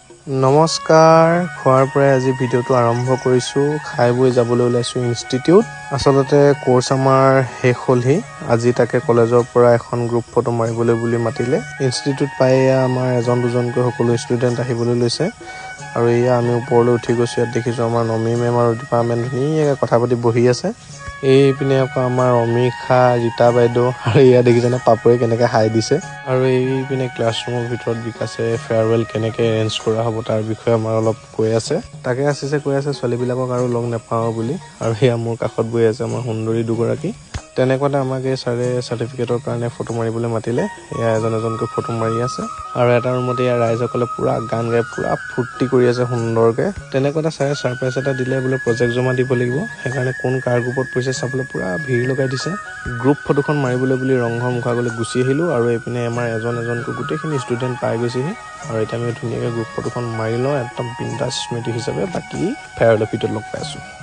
নমস্কাৰ খোৱাৰ পৰা আজি ভিডিঅ'টো আৰম্ভ কৰিছোঁ খাই বৈ যাবলৈ ওলাইছোঁ ইনষ্টিটিউট আসলতে কোৰ্স আমাৰ শেষ হ'লহি আজি তাকে কলেজৰ পৰা এখন গ্ৰুপ ফটো মাৰিবলৈ বুলি মাতিলে ইনষ্টিটিউট পাই আমাৰ এজন দুজনকৈ সকলো ষ্টুডেন্ট আহিবলৈ লৈছে আৰু এয়া আমি ওপৰলৈ উঠি গৈছো ইয়াত দেখিছো আমাৰ নমি মেম আৰু ডিপাৰ্টমেন্ট ধুনীয়াকৈ কথা পাতি বহি আছে এই পিনে আকৌ আমাৰ অমিখা ৰীতা বাইদেউ আৰু ইয়া দেখিছেনে পাপৰে কেনেকৈ হাই দিছে আৰু এই পিনে ক্লাছৰুমৰ ভিতৰত বিকাশে ফেয়াৰৱেল কেনেকৈ এৰেঞ্জ কৰা হ'ব তাৰ বিষয়ে আমাৰ অলপ কৈ আছে তাকে কৈ আছে ছোৱালীবিলাকক আৰু লগ নেপাওঁ বুলি আৰু সেয়া মোৰ কাষত বহি আছে আমাৰ সুন্দৰী দুগৰাকী তেনেকুৱাতে আমাক এই ছাৰে চাৰ্টিফিকেটৰ কাৰণে ফটো মাৰিবলৈ মাতিলে এয়া এজনকৈ ফটো মাৰি আছে আৰু এটা ৰুমতে ইয়াৰ ৰাইজসকলে পুৰা গান গাই পুৰা ফূৰ্তি কৰি আছে সুন্দৰকৈ তেনেকুৱাতে ছাৰে ছাৰপ্ৰাইজ এটা দিলে বোলে প্ৰজেক্ট জমা দিব লাগিব সেইকাৰণে কোন কাৰ গ্ৰুপত পৰিছে চাবলৈ পুৰা ভিৰ লগাই দিছে গ্ৰুপ ফটোখন মাৰিবলৈ বুলি ৰংঘৰ মুখাগলৈ গুচি আহিলোঁ আৰু এইপিনে আমাৰ এজনকৈ গোটেইখিনি ষ্টুডেণ্ট পাই গৈছেহি আৰু এতিয়া আমি ধুনীয়াকৈ গ্ৰুপ ফটোখন মাৰি লওঁ একদম বিন্দাছ স্মৃতি হিচাপে বাকী ফেয়াৰৱেলৰ ভিডিঅ'ত লগ পাই আছোঁ